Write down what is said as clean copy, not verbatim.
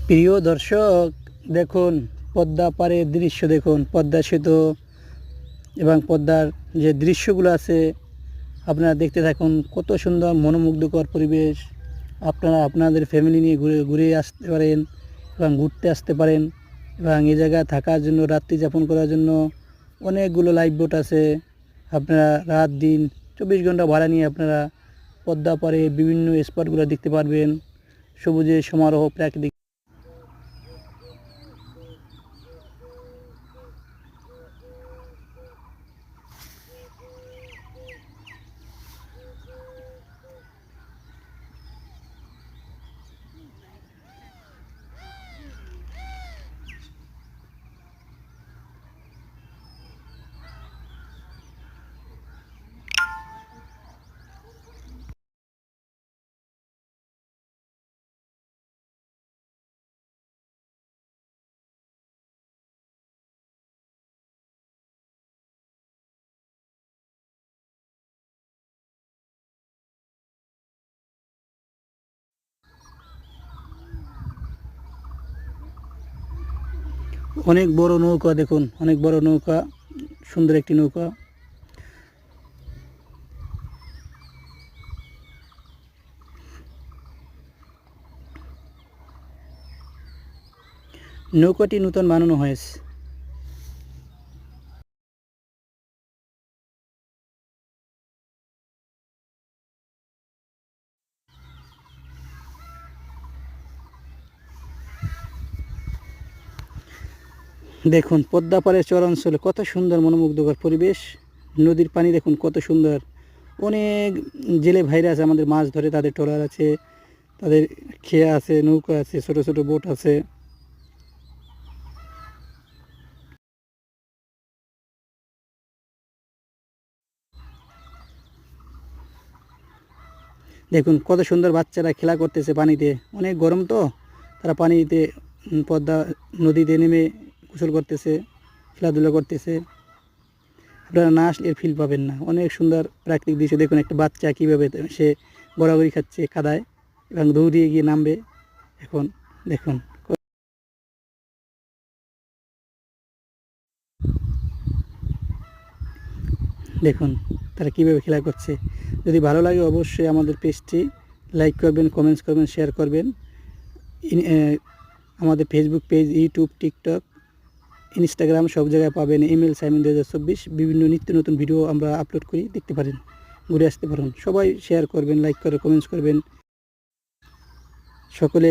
প্রিয় দর্শক, দেখুন পদ্মা পাড়ের দৃশ্য, দেখুন পদ্মা সেতু এবং পদ্মার যে দৃশ্যগুলো আছে আপনারা দেখতে থাকুন। কত সুন্দর মনোমুগ্ধকর পরিবেশ। আপনারা আপনাদের ফ্যামিলি নিয়ে ঘুরে আসতে পারেন এবং ঘুরতে আসতে পারেন, এবং এই জায়গায় থাকার জন্য, রাত্রি যাপন করার জন্য অনেকগুলো লাইফ বোট আছে। আপনারা রাত দিন 24 ঘন্টা ভাড়া নিয়ে আপনারা পদ্মা পাড়ে বিভিন্ন স্পটগুলো দেখতে পারবেন। সবুজের সমারোহ, প্রাকৃতিক। অনেক বড় নৌকা, দেখুন অনেক বড় নৌকা, সুন্দর একটি নৌকা। নৌকাটি নতুন বানানো হয়েছে। দেখুন পদ্মা পাড়ের চরাঞ্চলে কত সুন্দর মনোমুগ্ধকর পরিবেশ। নদীর পানি দেখুন কত সুন্দর। অনেক জেলে ভাইরা আছে, আমাদের মাছ ধরে, তাদের ট্রলার আছে, তাদের খেয়া আছে, নৌকা আছে, ছোট ছোট বোট আছে। দেখুন কত সুন্দর বাচ্চারা খেলা করতেছে পানিতে। অনেক গরম তো, তারা পানিতে পদ্মা নদীতে নেমে গোসল করতেছে, খেলাধুলা করতেছে। আপনারা না আসলে এর ফিল পাবেন না। অনেক সুন্দর প্রাকৃতিক দৃশ্য। দেখুন একটা বাচ্চা কীভাবে সে গড়াগড়ি খাচ্ছে কাদায় এবং দৌড়িয়ে গিয়ে নামবে। এখন দেখুন, দেখুন তারা কীভাবে খেলা করছে। যদি ভালো লাগে অবশ্যই আমাদের পেজটি লাইক করবেন, কমেন্টস করবেন, শেয়ার করবেন। আমাদের Facebook page, YouTube, TikTok, Instagram সব জায়গায় পাবেন। Email Simon 2024। বিভিন্ন নিত্য নতুন ভিডিও আমরা আপলোড করি, দেখতে পারেন, ঘুরে আসতে পারেন। সবাই শেয়ার করবেন, লাইক করে কমেন্টস করবেন। সকলে